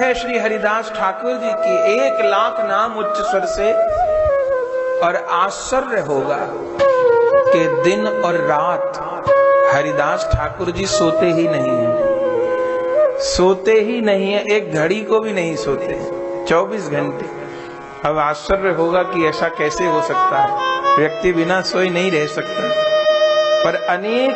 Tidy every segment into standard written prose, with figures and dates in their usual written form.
है श्री हरिदास ठाकुर जी की, 1 लाख नाम उच्च स्वर से। और आश्चर्य होगा कि दिन और रात हरिदास ठाकुर जी सोते ही नहीं है, सोते ही नहीं है, एक घड़ी को भी नहीं सोते, 24 घंटे। अब आश्चर्य होगा कि ऐसा कैसे हो सकता है, व्यक्ति बिना सोए नहीं रह सकता। पर अनेक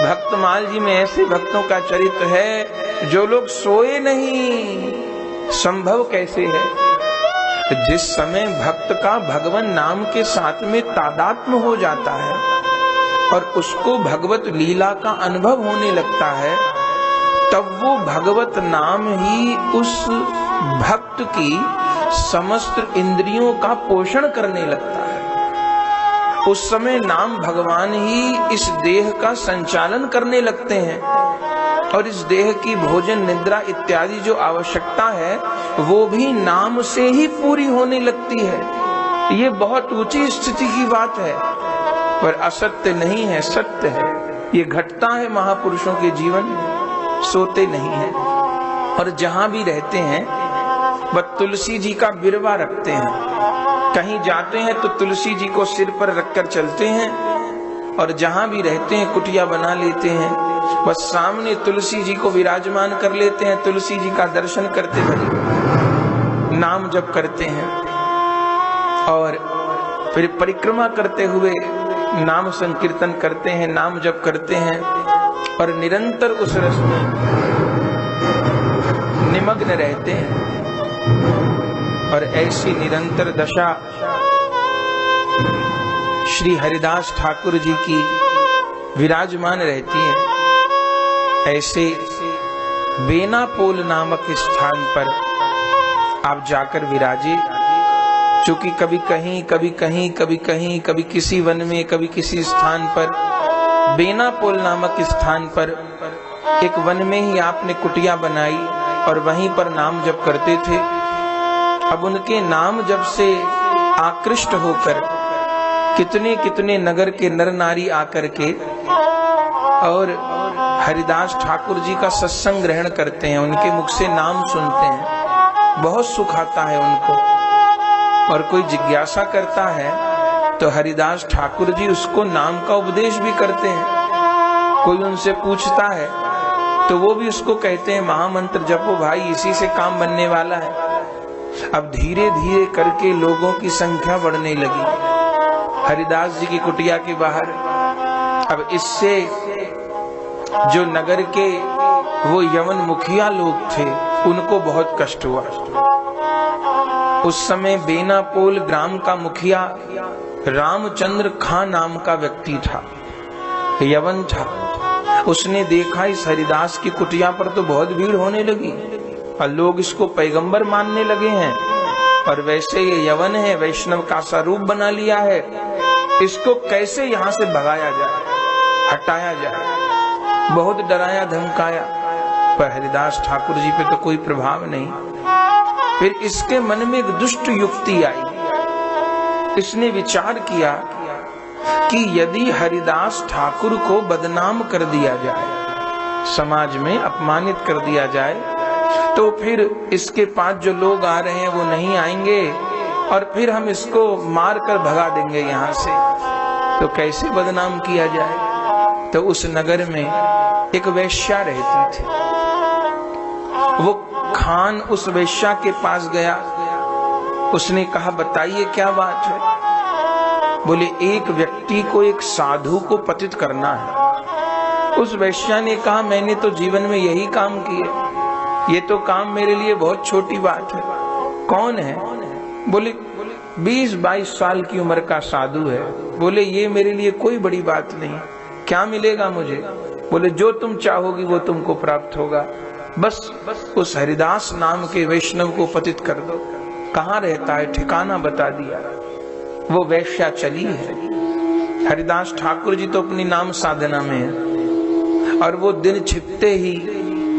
भक्तमाल जी में ऐसे भक्तों का चरित्र है जो लोग सोए नहीं, संभव कैसे है? जिस समय भक्त का भगवान नाम के साथ में तादात्म्य हो जाता है और उसको भगवत लीला का अनुभव होने लगता है, तब वो भगवत नाम ही उस भक्त की समस्त इंद्रियों का पोषण करने लगता है। उस समय नाम भगवान ही इस देह का संचालन करने लगते हैं और इस देह की भोजन निद्रा इत्यादि जो आवश्यकता है वो भी नाम से ही पूरी होने लगती है। ये बहुत ऊंची स्थिति की बात है, पर असत्य नहीं है, सत्य है। ये घटता है महापुरुषों के जीवन में, सोते नहीं है। और जहां भी रहते हैं वह तुलसी जी का बिरवा रखते हैं। कहीं जाते हैं तो तुलसी जी को सिर पर रखकर चलते हैं, और जहां भी रहते हैं कुटिया बना लेते हैं, बस सामने तुलसी जी को विराजमान कर लेते हैं, तुलसी जी का दर्शन करते हुए नाम जप करते हैं और फिर परिक्रमा करते हुए नाम संकीर्तन करते हैं, नाम जप करते हैं और निरंतर उस रस में निमग्न रहते हैं। और ऐसी निरंतर दशा श्री हरिदास ठाकुर जी की विराजमान रहती है। ऐसे बेनापोल नामक स्थान पर आप जाकर विराजे, चूंकि कभी कहीं कभी कहीं कभी कहीं कभी किसी वन में कभी किसी स्थान पर, बेनापोल नामक स्थान पर एक वन में ही आपने कुटिया बनाई और वहीं पर नाम जप करते थे। अब उनके नाम जप से आकृष्ट होकर कितने कितने नगर के नर नारी आकर के और हरिदास ठाकुर जी का सत्संग ग्रहण करते हैं, उनके मुख से नाम सुनते हैं, बहुत सुख आता है उनको। और कोई जिज्ञासा करता है तो हरिदास ठाकुर जी उसको नाम का उपदेश भी करते हैं। कोई उनसे पूछता है तो वो भी उसको कहते हैं महामंत्र जपो भाई, इसी से काम बनने वाला है। अब धीरे धीरे करके लोगों की संख्या बढ़ने लगी हरिदास जी की कुटिया के बाहर। अब इससे जो नगर के वो यवन मुखिया लोग थे उनको बहुत कष्ट हुआ। उस समय बेनापोल ग्राम का मुखिया रामचंद्र खां नाम का व्यक्ति था, यवन था। उसने देखा इस हरिदास की कुटिया पर तो बहुत भीड़ होने लगी और लोग इसको पैगंबर मानने लगे हैं, और वैसे ये यवन है, वैष्णव का सा रूप बना लिया है, इसको कैसे यहाँ से भगाया जाए, हटाया जाए। बहुत डराया धमकाया, पर हरिदास ठाकुर जी पे तो कोई प्रभाव नहीं। फिर इसके मन में एक दुष्ट युक्ति आई। इसने विचार किया कि यदि हरिदास ठाकुर को बदनाम कर दिया जाए, समाज में अपमानित कर दिया जाए, तो फिर इसके पास जो लोग आ रहे हैं वो नहीं आएंगे और फिर हम इसको मार कर भगा देंगे यहाँ से। तो कैसे बदनाम किया जाए? तो उस नगर में एक वेश्या रहती थी। वो खान उस वेश्या के पास गया, उसने कहा बताइए क्या बात है? बोले एक व्यक्ति को, एक साधु को पतित करना है। उस वेश्या ने कहा मैंने तो जीवन में यही काम किए, ये तो काम मेरे लिए बहुत छोटी बात है। कौन है? बोले 20-22 साल की उम्र का साधु है। बोले ये मेरे लिए कोई बड़ी बात नहीं, क्या मिलेगा मुझे? बोले जो तुम चाहोगी वो तुमको प्राप्त होगा, बस उस हरिदास नाम के वैष्णव को पतित कर दो। कहाँ रहता है? ठिकाना बता दिया। वो वेश्या चली है। हरिदास ठाकुर जी तो अपनी नाम साधना में है, और वो दिन छिपते ही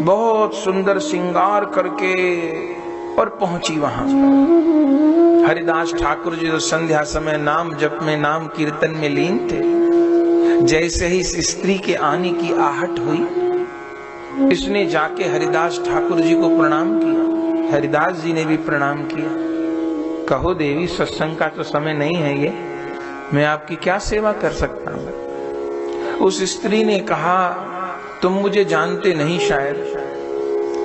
बहुत सुंदर श्रृंगार करके और पहुंची वहां। हरिदास ठाकुर जी तो संध्या समय नाम जप में, नाम कीर्तन में लीन थे। जैसे ही इस स्त्री के आने की आहट हुई, इसने जाके हरिदास ठाकुर जी को प्रणाम किया। हरिदास जी ने भी प्रणाम किया। कहो देवी, सत्संग का तो समय नहीं है ये, मैं आपकी क्या सेवा कर सकता हूं। उस स्त्री ने कहा, तुम मुझे जानते नहीं शायद,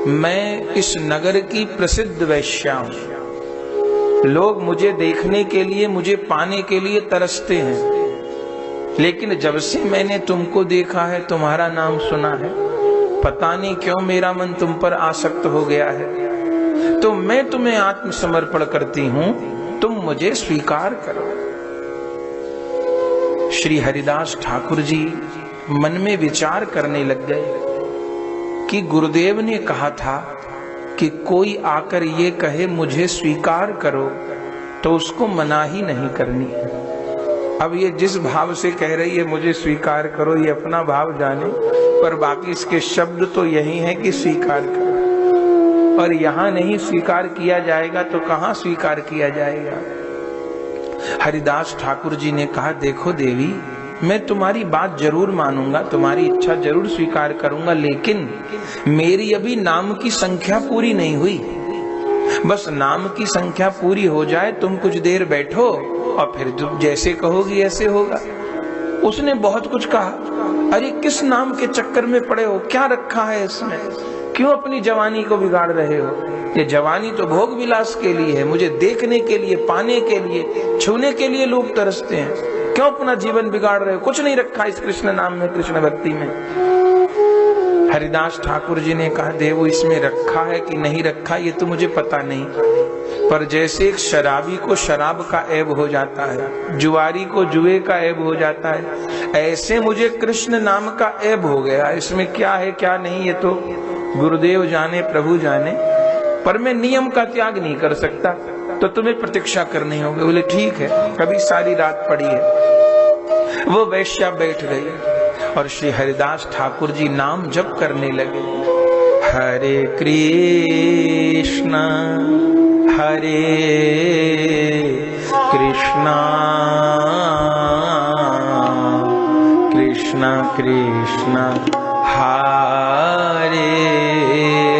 मैं इस नगर की प्रसिद्ध वैश्या हूं। लोग मुझे देखने के लिए, मुझे पाने के लिए तरसते हैं, लेकिन जब से मैंने तुमको देखा है, तुम्हारा नाम सुना है, पता नहीं क्यों मेरा मन तुम पर आसक्त हो गया है। तो मैं तुम्हें आत्मसमर्पण करती हूं, तुम मुझे स्वीकार करो। श्री हरिदास ठाकुर जी मन में विचार करने लग गए कि गुरुदेव ने कहा था कि कोई आकर ये कहे मुझे स्वीकार करो तो उसको मना ही नहीं करनी है। अब ये जिस भाव से कह रही है मुझे स्वीकार करो, ये अपना भाव जाने, पर बाकी इसके शब्द तो यही है कि स्वीकार करो। और यहां नहीं स्वीकार किया जाएगा तो कहां स्वीकार किया जाएगा। हरिदास ठाकुर जी ने कहा, देखो देवी, मैं तुम्हारी बात जरूर मानूंगा, तुम्हारी इच्छा जरूर स्वीकार करूंगा, लेकिन मेरी अभी नाम की संख्या पूरी नहीं हुई। बस नाम की संख्या पूरी हो जाए, तुम कुछ देर बैठो और फिर तुम जैसे कहोगी ऐसे होगा। उसने बहुत कुछ कहा, अरे किस नाम के चक्कर में पड़े हो, क्या रखा है इसमें, क्यों अपनी जवानी को बिगाड़ रहे हो। ये जवानी तो भोग विलास के लिए है, मुझे देखने के लिए, पाने के लिए, छूने के लिए लोग तरसते हैं, क्यों अपना जीवन बिगाड़ रहे हो। कुछ नहीं रखा इस कृष्ण नाम में, कृष्ण भक्ति में। हरिदास ठाकुर जी ने कहा, देवो इसमें रखा है कि नहीं रखा ये तो मुझे पता नहीं, पर जैसे एक शराबी को शराब का ऐब हो जाता है, जुआरी को जुए का ऐब हो जाता है, ऐसे मुझे कृष्ण नाम का ऐब हो गया। इसमें क्या है क्या नहीं ये तो गुरुदेव जाने, प्रभु जाने, पर मैं नियम का त्याग नहीं कर सकता, तो तुम्हें प्रतीक्षा करनी होगी। बोले ठीक है। कभी सारी रात पड़ी है। वो वैश्या बैठ गई और श्री हरिदास ठाकुर जी नाम जप करने लगे, हरे कृष्णा हरे कृष्णा कृष्णा कृष्णा हरे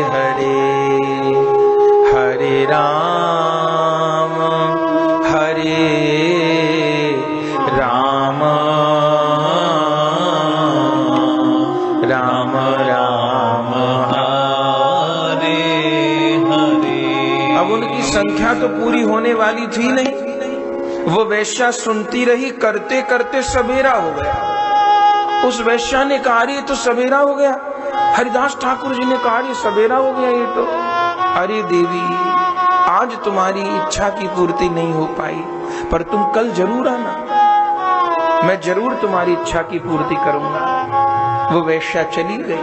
हरे, हरे राम हरे राम राम राम हरे हरे। अब उनकी संख्या तो पूरी होने वाली थी नहीं। वो वैश्या सुनती रही, करते करते सवेरा हो गया। उस वैश्या ने कहा, ये तो सवेरा हो गया। हरिदास ठाकुर जी ने कहा, ये सवेरा हो गया ये तो। अरे देवी, आज तुम्हारी इच्छा की पूर्ति नहीं हो पाई, पर तुम कल जरूर आना, मैं जरूर तुम्हारी इच्छा की पूर्ति करूंगा। वो वैश्या चली गई।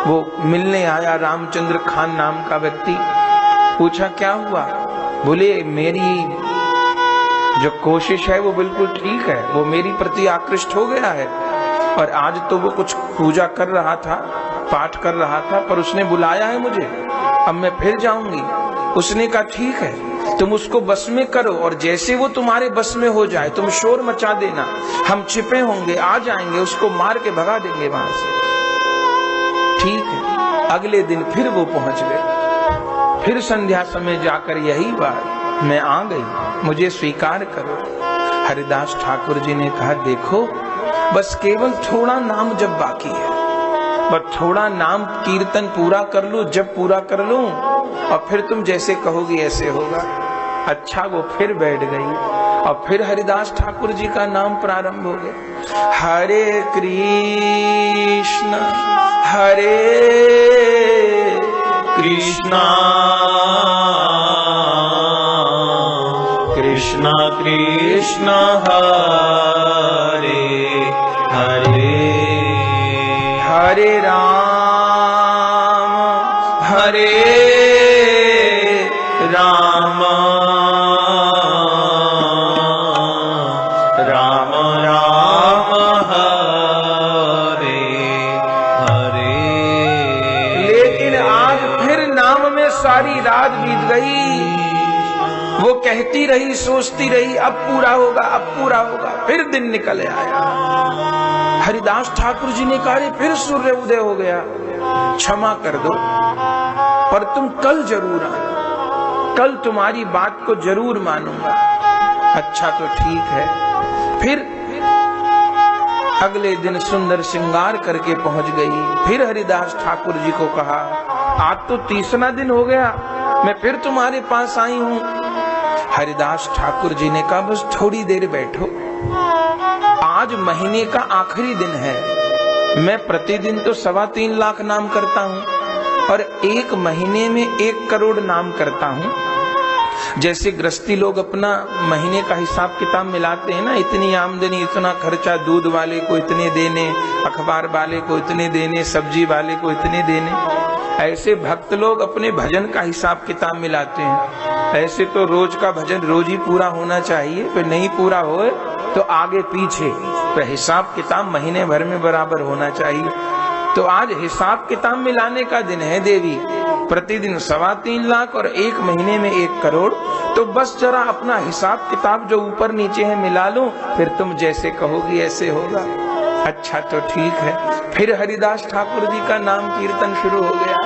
वो मिलने आया रामचंद्र खान नाम का व्यक्ति। पूछा क्या हुआ। बोले मेरी जो कोशिश है वो बिल्कुल ठीक है, वो मेरी प्रति आकृष्ट हो गया है, और आज तो वो कुछ पूजा कर रहा था, पाठ कर रहा था, पर उसने बुलाया है मुझे, अब मैं फिर जाऊंगी। उसने कहा ठीक है, तुम उसको बस में करो, और जैसे वो तुम्हारे बस में हो जाए तुम शोर मचा देना, हम छिपे होंगे, आ जाएंगे, उसको मार के भगा देंगे वहां से। ठीक है। अगले दिन फिर वो पहुंच गए। फिर संध्या समय जाकर यही बात, मैं आ गई, मुझे स्वीकार करो। हरिदास ठाकुर जी ने कहा, देखो बस केवल थोड़ा नाम जब बाकी है, बस थोड़ा नाम कीर्तन पूरा कर लूं, जब पूरा कर लूं, और फिर तुम जैसे कहोगी ऐसे होगा। अच्छा, वो फिर बैठ गई और फिर हरिदास ठाकुर जी का नाम प्रारंभ हो गया। हरे कृष्ण हरे कृष्णा कृष्णा कृष्णा हरे हरे, हरे राम हरे राम राम राम हरे हरे। लेकिन आज फिर नाम में सारी रात बीत गई। वो कहती रही, सोचती रही, अब पूरा होगा, अब पूरा होगा। फिर दिन निकल आया। हरिदास ठाकुर जी ने कहा, फिर सूर्य उदय हो गया, क्षमा कर दो, पर तुम कल जरूर आना। कल तुम्हारी बात को जरूर मानूंगा। अच्छा तो ठीक है। फिर अगले दिन सुंदर श्रृंगार करके पहुंच गई। फिर हरिदास ठाकुर जी को कहा, आज तो तीसरा दिन हो गया, मैं फिर तुम्हारे पास आई हूं। हरिदास ठाकुर जी ने कहा, बस थोड़ी देर बैठो, आज महीने का आखिरी दिन है। मैं प्रतिदिन तो 3.25 लाख नाम करता हूं और एक महीने में 1 करोड़ नाम करता हूं। जैसे गृहस्थी लोग अपना महीने का हिसाब किताब मिलाते हैं ना, इतनी आमदनी, इतना खर्चा, दूध वाले को इतने देने, अखबार वाले को इतने देने, सब्जी वाले को इतने देने, ऐसे भक्त लोग अपने भजन का हिसाब किताब मिलाते हैं। ऐसे तो रोज का भजन रोज ही पूरा होना चाहिए, फिर नहीं पूरा होए तो आगे पीछे, तो हिसाब किताब महीने भर में बराबर होना चाहिए। तो आज हिसाब किताब मिलाने का दिन है देवी, प्रतिदिन 3.25 लाख और एक महीने में 1 करोड़। तो बस जरा अपना हिसाब किताब जो ऊपर नीचे है मिला लो, फिर तुम जैसे कहोगी ऐसे होगा। अच्छा तो ठीक है। फिर हरिदास ठाकुर जी का नाम कीर्तन शुरू हो गया।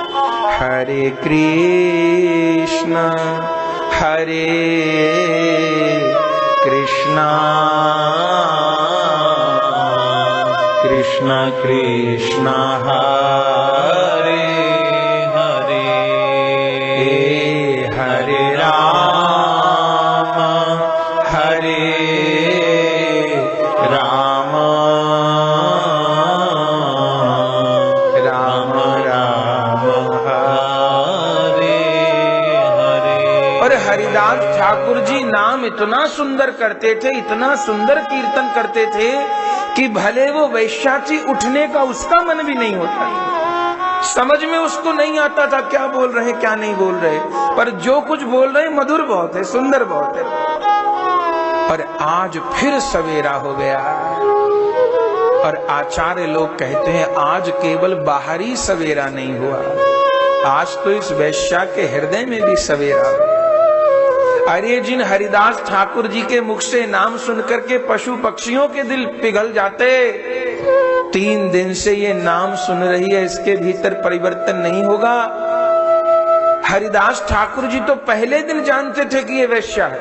हरे कृष्ण हरे कृष्णा कृष्ण कृष्ण हरे हरे, हरे राम हरे राम राम राम हरे हरे। और हरिदास ठाकुर जी नाम इतना सुंदर करते थे, इतना सुंदर कीर्तन करते थे कि भले वो वैश्याची उठने का उसका मन भी नहीं होता, समझ में उसको नहीं आता था क्या बोल रहे क्या नहीं बोल रहे, पर जो कुछ बोल रहे मधुर बहुत है, सुंदर बहुत है। और आज फिर सवेरा हो गया और आचार्य लोग कहते हैं आज केवल बाहरी सवेरा नहीं हुआ, आज तो इस वैश्या के हृदय में भी सवेरा हुआ। अरे जिन हरिदास ठाकुर जी के मुख से नाम सुनकर के पशु पक्षियों के दिल पिघल जाते, 3 दिन से ये नाम सुन रही है, इसके भीतर परिवर्तन नहीं होगा। हरिदास ठाकुर जी तो पहले दिन जानते थे कि ये वैश्या है,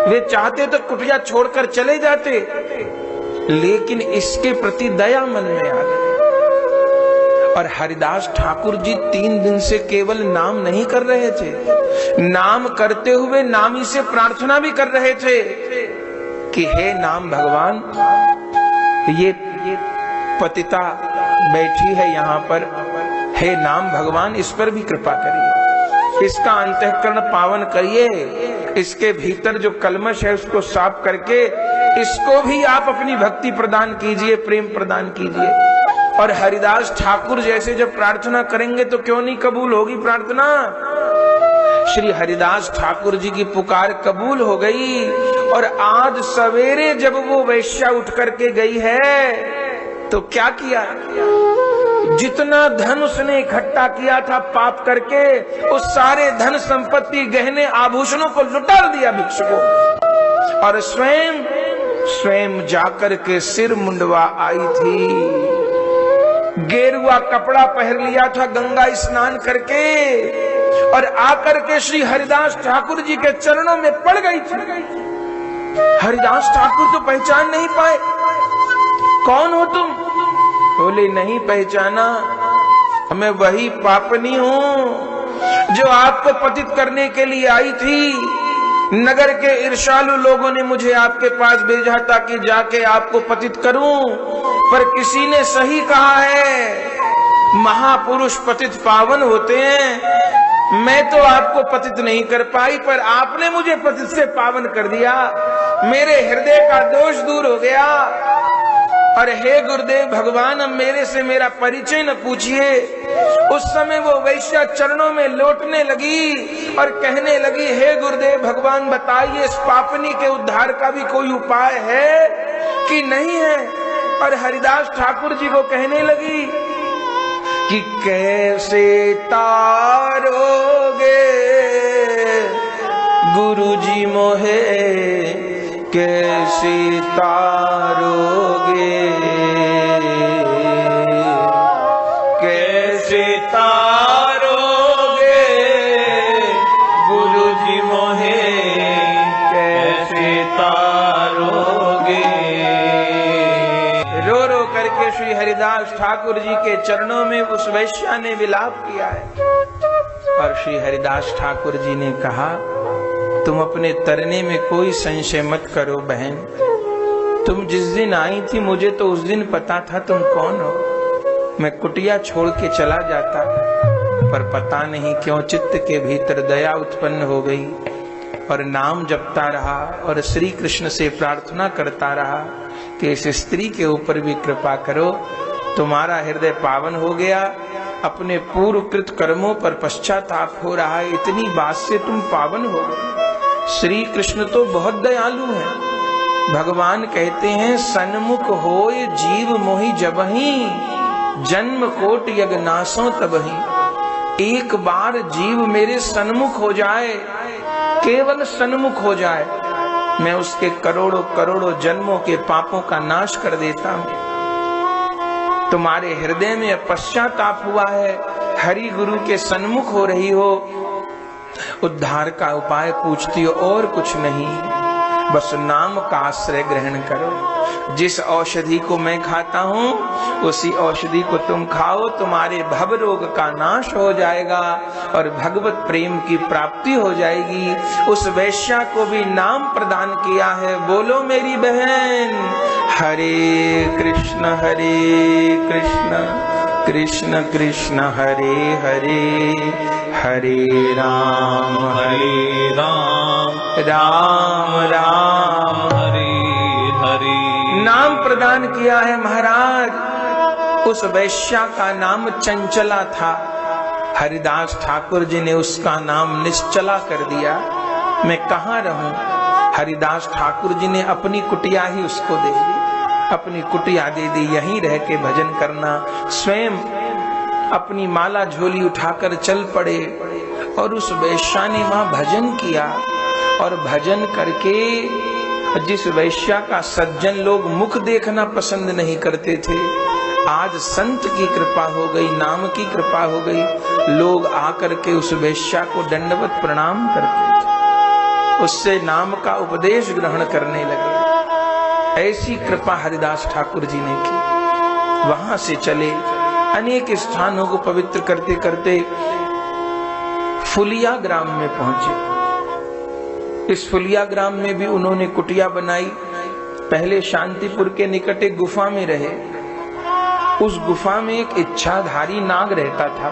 वे चाहते तो कुटिया छोड़कर चले जाते, लेकिन इसके प्रति दया मन में आ गई। और हरिदास ठाकुर जी 3 दिन से केवल नाम नहीं कर रहे थे, नाम करते हुए नामी से प्रार्थना भी कर रहे थे कि हे नाम भगवान, ये पतिता बैठी है यहाँ पर, हे नाम भगवान इस पर भी कृपा करिए, इसका अंतःकरण पावन करिए, इसके भीतर जो कलमश है उसको साफ करके इसको भी आप अपनी भक्ति प्रदान कीजिए, प्रेम प्रदान कीजिए। और हरिदास ठाकुर जैसे जब प्रार्थना करेंगे तो क्यों नहीं कबूल होगी प्रार्थना। श्री हरिदास ठाकुर जी की पुकार कबूल हो गई। और आज सवेरे जब वो वैश्या उठ करके गई है तो क्या किया, जितना धन उसने इकट्ठा किया था पाप करके, उस सारे धन संपत्ति गहने आभूषणों को लुटा दिया भिक्षुकों, और स्वयं जाकर के सिर मुंडवा आई थी, गेरुआ कपड़ा पहन लिया था गंगा स्नान करके, और आकर के श्री हरिदास ठाकुर जी के चरणों में पड़ गई थी। हरिदास ठाकुर तो पहचान नहीं पाए, कौन हो तुम? बोले नहीं पहचाना, मैं वही पापनी हूँ जो आपको पतित करने के लिए आई थी। नगर के ईर्ष्यालु लोगों ने मुझे आपके पास भेजा ताकि जाके आपको पतित करूं, पर किसी ने सही कहा है, महापुरुष पतित पावन होते हैं। मैं तो आपको पतित नहीं कर पाई, पर आपने मुझे पतित से पावन कर दिया, मेरे हृदय का दोष दूर हो गया। और हे गुरुदेव भगवान, अब मेरे से मेरा परिचय न पूछिए। उस समय वो वैश्या चरणों में लौटने लगी और कहने लगी, हे गुरुदेव भगवान बताइए, इस पापनी के उद्धार का भी कोई उपाय है कि नहीं है? और हरिदास ठाकुर जी को कहने लगी कि कैसे तारोगे गुरुजी मोहे, कैसे तारोगे, कैसे तारोगे गुरुजी हरिदास ठाकुर जी के चरणों में उस वैश्या ने विलाप किया है। और श्री हरिदास ठाकुर जी ने कहा, तुम अपने तरने में कोई संशय मत करो बहन, तुम जिस दिन आई थी मुझे तो उस दिन पता था तुम कौन हो। मैं कुटिया छोड़ के चला जाता, पर पता नहीं क्यों चित्त के भीतर दया उत्पन्न हो गई और नाम जपता रहा और श्री कृष्ण से प्रार्थना करता रहा कि इस स्त्री के ऊपर भी कृपा करो। तुम्हारा हृदय पावन हो गया, अपने पूर्व कृत कर्मों पर पश्चाताप हो रहा है, इतनी बात से तुम पावन हो गए। श्री कृष्ण तो बहुत दयालु हैं। भगवान कहते हैं, सन्मुख होय जीव मोहि जबहि, जन्म कोट यज्ञनासों तबहि। एक बार जीव मेरे सन्मुख हो जाए, केवल सन्मुख हो जाए, मैं उसके करोड़ों करोड़ों जन्मों के पापों का नाश कर देता हूं। तुम्हारे हृदय में पश्चाताप हुआ है, हरि गुरु के सन्मुख हो रही हो, उद्धार का उपाय पूछती हो और कुछ नहीं, बस नाम का आश्रय ग्रहण करो। जिस औषधि को मैं खाता हूँ उसी औषधि को तुम खाओ, तुम्हारे भव रोग का नाश हो जाएगा और भगवत प्रेम की प्राप्ति हो जाएगी। उस वैश्या को भी नाम प्रदान किया है। बोलो मेरी बहन, हरे कृष्ण कृष्ण कृष्ण हरे हरे, हरे राम राम राम हरे हरे। नाम प्रदान किया है महाराज। उस वैश्या का नाम चंचला था, हरिदास ठाकुर जी ने उसका नाम निश्चला कर दिया। मैं कहाँ रहूं? हरिदास ठाकुर जी ने अपनी कुटिया ही उसको दे दी, अपनी कुटिया दे दी, यहीं रह के भजन करना। स्वयं अपनी माला झोली उठाकर चल पड़े और उस वैश्या ने वहां भजन किया। और भजन करके जिस वैश्या का सज्जन लोग मुख देखना पसंद नहीं करते थे, आज संत की कृपा हो गई, नाम की कृपा हो गई। लोग आकर के उस वैश्या को दंडवत प्रणाम करते थे, उससे नाम का उपदेश ग्रहण करने लगे। ऐसी कृपा हरिदास ठाकुर जी ने की। वहां से चले, अनेक स्थानों को पवित्र करते करते फुलिया ग्राम में पहुंचे। इस फुलिया ग्राम में भी उन्होंने कुटिया बनाई। पहले शांतिपुर के निकट एक गुफा में रहे। उस गुफा में एक इच्छाधारी नाग रहता था।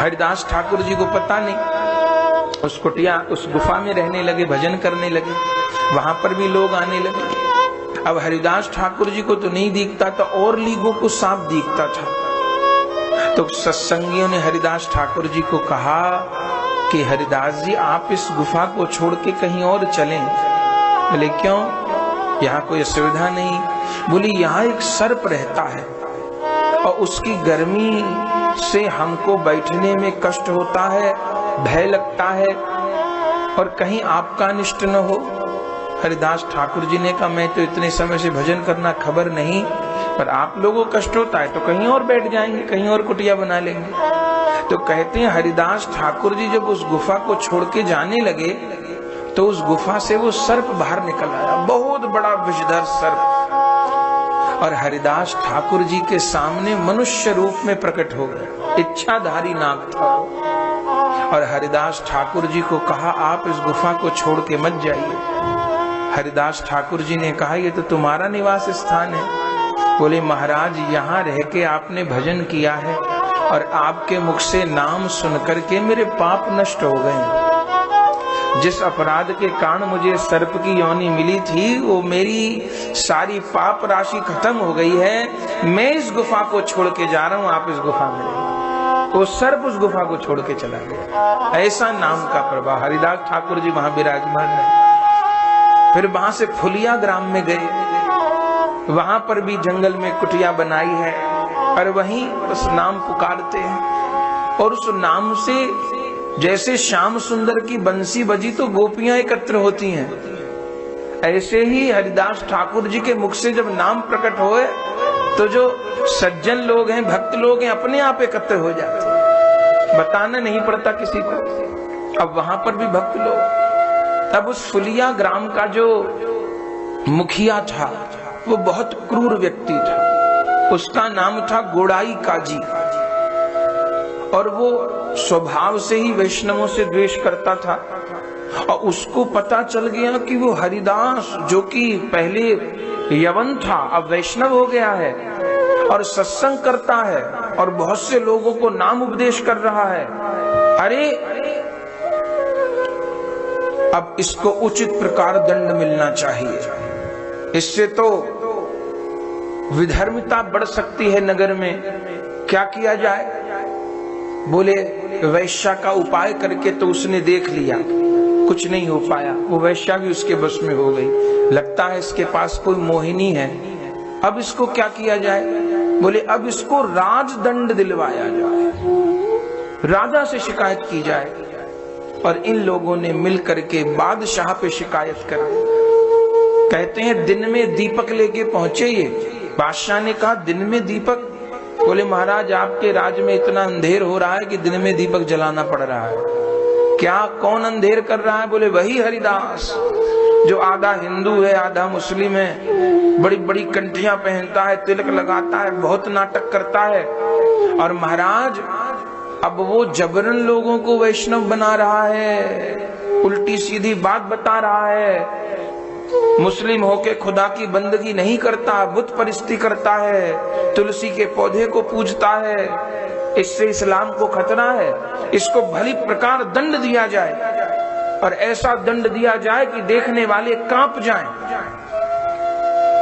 हरिदास ठाकुर जी को पता नहीं। उस गुफा में रहने लगे, भजन करने लगे, वहां पर भी लोग आने लगे। अब हरिदास ठाकुर जी को तो नहीं दिखता था, और लीगों को सांप दिखता था। तो सत्संगियों ने हरिदास ठाकुर जी को कहा कि हरिदास जी, आप इस गुफा को छोड़ के कहीं और चलें। बोले क्यों? यहाँ कोई असुविधा नहीं। बोली यहाँ एक सर्प रहता है और उसकी गर्मी से हमको बैठने में कष्ट होता है, भय लगता है, और कहीं आपका अनिष्ट न हो। हरिदास ठाकुर जी ने कहा, मैं तो इतने समय से भजन करना खबर नहीं, पर आप लोगों को कष्ट होता है तो कहीं और बैठ जाएंगे, कहीं और कुटिया बना लेंगे। तो कहते हैं हरिदास ठाकुर जी जब उस गुफा को छोड़ के जाने लगे तो उस गुफा से वो सर्प बाहर निकल आया, बहुत बड़ा विषधर सर्प, और हरिदास ठाकुर जी के सामने मनुष्य रूप में प्रकट हो गया। इच्छाधारी नाग था। और हरिदास ठाकुर जी को कहा, आप इस गुफा को छोड़ के मत जाइए। हरिदास ठाकुर जी ने कहा, ये तो तुम्हारा निवास स्थान है। बोले महाराज, यहाँ रह के आपने भजन किया है और आपके मुख से नाम सुन करके मेरे पाप नष्ट हो गए। जिस अपराध के कारण मुझे सर्प की योनि मिली थी, वो मेरी सारी पाप राशि खत्म हो गई है। मैं इस गुफा को छोड़ के जा रहा हूँ, आप इस गुफा में रहिए। वो सर्प उस गुफा को छोड़ के चला गया। ऐसा नाम का प्रभाव। हरिदास ठाकुर जी वहां विराजमान रहे। फिर वहां से फुलिया ग्राम में गए, वहां पर भी जंगल में कुटिया बनाई है और वहीं उस नाम पुकारते हैं। और उस नाम से जैसे श्याम सुंदर की बंसी बजी तो गोपियां एकत्र होती हैं, ऐसे ही हरिदास ठाकुर जी के मुख से जब नाम प्रकट होए तो जो सज्जन लोग हैं, भक्त लोग हैं, अपने आप एकत्र हो जाते हैं, बताना नहीं पड़ता किसी को। अब वहां पर भी भक्त लोग। तब उस फुलिया ग्राम का जो मुखिया था वो बहुत क्रूर व्यक्ति था। उसका नाम था गोड़ाई काजी, और वो स्वभाव से ही वैष्णवों से द्वेष करता था। और उसको पता चल गया कि वो हरिदास, जो कि पहले यवन था, अब वैष्णव हो गया है और सत्संग करता है और बहुत से लोगों को नाम उपदेश कर रहा है। अरे अब इसको उचित प्रकार दंड मिलना चाहिए, इससे तो विधर्मिता बढ़ सकती है नगर में। क्या किया जाए? बोले वैश्या का उपाय करके तो उसने देख लिया, कुछ नहीं हो पाया, वो वैश्या भी उसके बस में हो गई। लगता है इसके पास कोई मोहिनी है। अब इसको क्या किया जाए? बोले अब इसको राजदंड दिलवाया जाए, राजा से शिकायत की जाए। और इन लोगों ने मिल करके बादशाह पे शिकायत कर दी। कहते हैं दिन में दीपक लेके पहुंचे ये। बादशाह ने कहा दिन में दीपक? बोले महाराज आपके राज्य में इतना अंधेर हो रहा है कि दिन में दीपक जलाना पड़ रहा है। क्या, कौन अंधेर कर रहा है? बोले वही हरिदास, जो आधा हिंदू है आधा मुस्लिम है, बड़ी बड़ी कंठियां पहनता है, तिलक लगाता है, बहुत नाटक करता है। और महाराज अब वो जबरन लोगों को वैष्णव बना रहा है, उल्टी सीधी बात बता रहा है। मुस्लिम होके खुदा की बंदगी नहीं करता, बुत परस्ती करता है, तुलसी के पौधे को पूजता है। इससे इस्लाम को खतरा है, इसको भली प्रकार दंड दिया जाए, और ऐसा दंड दिया जाए कि देखने वाले कांप जाएं।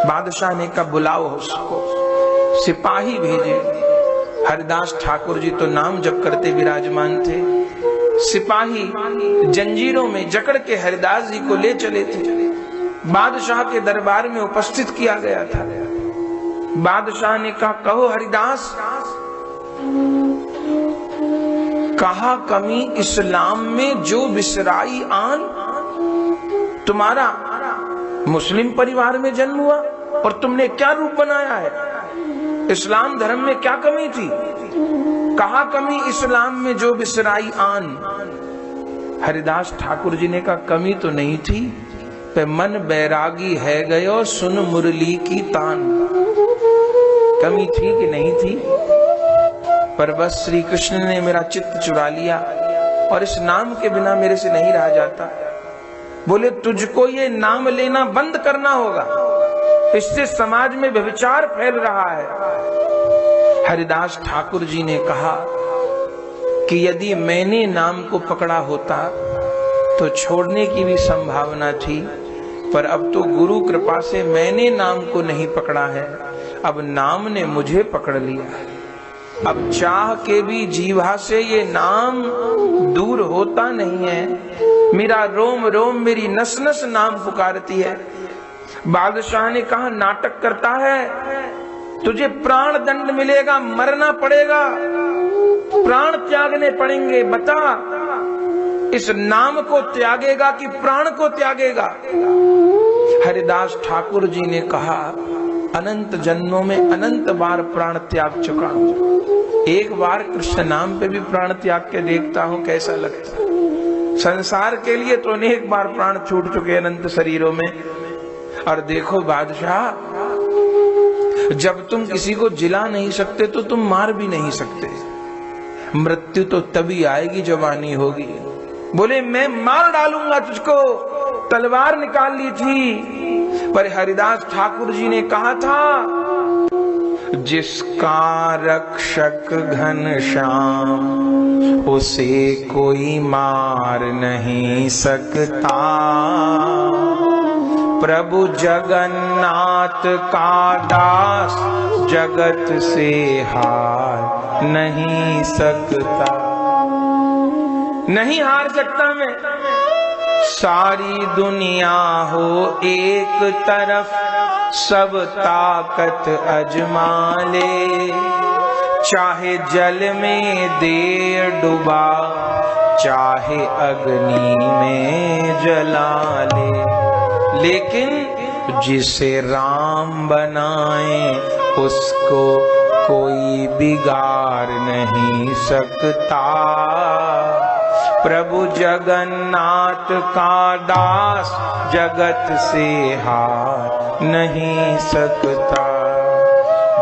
बादशाह ने कहा बुलाओ उसको। सिपाही भेजे। हरिदास ठाकुर जी तो नाम जप करते विराजमान थे। सिपाही जंजीरों में जकड़ के हरिदास जी को ले चले थे। बादशाह के दरबार में उपस्थित किया गया था। बादशाह ने कहा कहो हरिदास, कहा कमी इस्लाम में जो बिसराई आन? तुम्हारा मुस्लिम परिवार में जन्म हुआ और तुमने क्या रूप बनाया है? इस्लाम धर्म में क्या कमी थी? कहा कमी इस्लाम में जो बिसराई आन। हरिदास ठाकुर जी ने कहा कमी तो नहीं थी, पे मन बैरागी है गयो सुन मुरली की तान। कमी थी कि नहीं थी, पर बस श्री कृष्ण ने मेरा चित्त चुरा लिया और इस नाम के बिना मेरे से नहीं रहा जाता। बोले तुझको ये नाम लेना बंद करना होगा, इससे समाज में व्यभिचार फैल रहा है। हरिदास ठाकुर जी ने कहा कि यदि मैंने नाम को पकड़ा होता तो छोड़ने की भी संभावना थी, पर अब तो गुरु कृपा से मैंने नाम को नहीं पकड़ा है, अब नाम ने मुझे पकड़ लिया है। अब चाह के भी जीवा से ये नाम दूर होता नहीं है। मेरा रोम रोम मेरी नस नस नाम पुकारती है। बादशाह ने कहा नाटक करता है, तुझे प्राण दंड मिलेगा, मरना पड़ेगा, प्राण त्यागने पड़ेंगे। बता इस नाम को त्यागेगा कि प्राण को त्यागेगा? हरिदास ठाकुर जी ने कहा अनंत जन्मों में अनंत बार प्राण त्याग चुका हूं, एक बार कृष्ण नाम पे भी प्राण त्याग के देखता हूं कैसा लगता है। संसार के लिए तो अनेक बार प्राण छूट चुके अनंत शरीरों में। और देखो बादशाह, जब तुम किसी को जिला नहीं सकते तो तुम मार भी नहीं सकते। मृत्यु तो तभी आएगी जवानी होगी। बोले मैं मार डालूंगा तुझको, तलवार निकाल ली थी। पर हरिदास ठाकुर जी ने कहा था जिसका रक्षक घनश्याम उसे कोई मार नहीं सकता, प्रभु जगन्नाथ का दास जगत से हार नहीं सकता। नहीं हार सकता मैं। सारी दुनिया हो एक तरफ, सब ताकत अजमा ले, चाहे जल में दे डुबा, चाहे अग्नि में जला ले, लेकिन जिसे राम बनाए उसको कोई बिगाड़ नहीं सकता, प्रभु जगन्नाथ का दास जगत से हार नहीं सकता।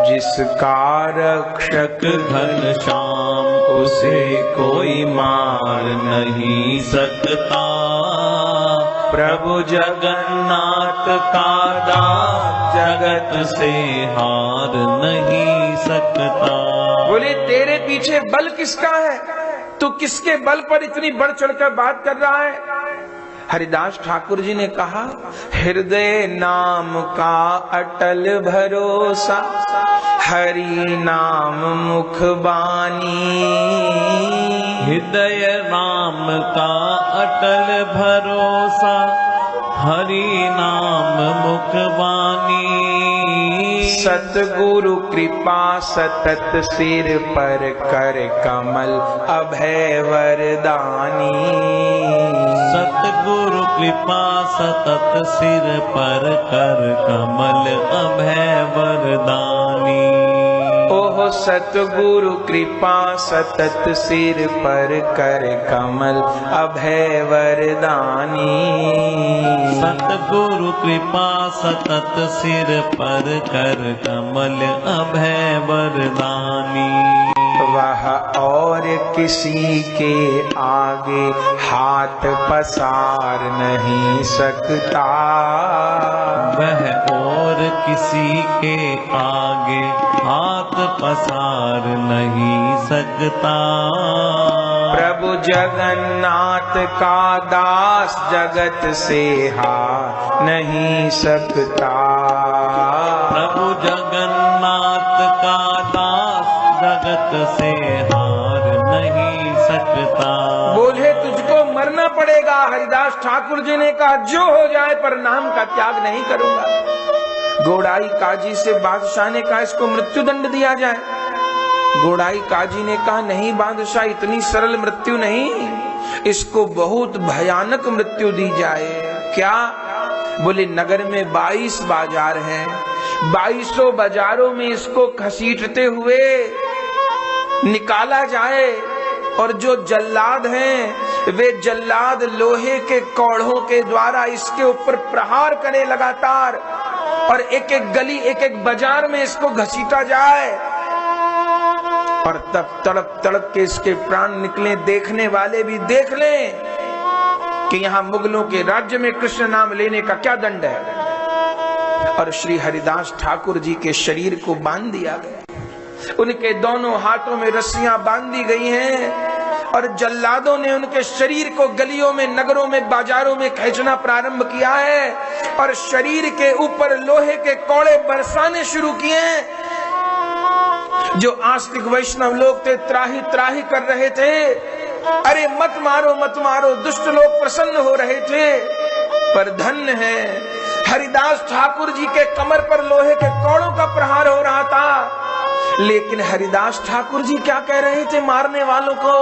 जिसका रक्षक घनश्याम उसे कोई मार नहीं सकता। प्रभु जगन्नाथ का दास जगत से हार नहीं सकता। बोले तेरे पीछे बल किसका है? तू किसके बल पर इतनी बढ़ चढ़कर बात कर रहा है? हरिदास ठाकुर जी ने कहा, हृदय नाम का अटल भरोसा, हरि नाम मुख बानी। हृदय नाम का अटल भरोसा, हरि नाम मुख बानी। सतगुरु कृपा सतत सिर पर कर कमल अभय वरदानी। सतगुरु कृपा सतत सिर पर कर कमल अभय वरदानी। ओह सतगुरु कृपा सतत सिर पर कर कमल अभय वरदानी। सतगुरु कृपा सतत सिर पर कर कमल अभय वरदानी। वह और किसी के आगे हाथ पसार नहीं सकता। वह और किसी के आगे हाथ पसार नहीं सकता। प्रभु जगन्नाथ का दास जगत से हार नहीं सकता। प्रभु जगन्नाथ का दास जगत से हार नहीं सकता। बोले तुझको मरना पड़ेगा। हरिदास ठाकुर जी ने कहा जो हो जाए पर नाम का त्याग नहीं करूंगा। गोड़ाई काजी से बादशाह ने कहा इसको मृत्यु दंड दिया जाए। गोड़ाई काजी ने कहा नहीं बादशाह, इतनी सरल मृत्यु नहीं, इसको बहुत भयानक मृत्यु दी जाए। क्या? बोले नगर में 22 बाजार हैं, 2200 बाजारों में इसको घसीटते हुए निकाला जाए और जो जल्लाद हैं वे जल्लाद लोहे के कौड़ों के द्वारा इसके ऊपर प्रहार करें लगातार, और एक एक गली एक एक बाजार में इसको घसीटा जाए, और तब तड़प तड़प के इसके प्राण निकले। देखने वाले भी देख लें कि यहाँ मुगलों के राज्य में कृष्ण नाम लेने का क्या दंड है। और श्री हरिदास ठाकुर जी के शरीर को बांध दिया गया। उनके दोनों हाथों में रस्सियां बांधी गई हैं और जल्लादों ने उनके शरीर को गलियों में, नगरों में, बाजारों में खींचना प्रारंभ किया है और शरीर के ऊपर लोहे के कौड़े बरसाने शुरू किए हैं। जो आस्तिक वैष्णव लोग थे त्राही त्राही कर रहे थे, अरे मत मारो मत मारो, दुष्ट लोग प्रसन्न हो रहे थे। पर धन्य है हरिदास ठाकुर जी के कमर पर लोहे के कौड़ों का प्रहार हो रहा था, लेकिन हरिदास ठाकुर जी क्या कह रहे थे मारने वालों को?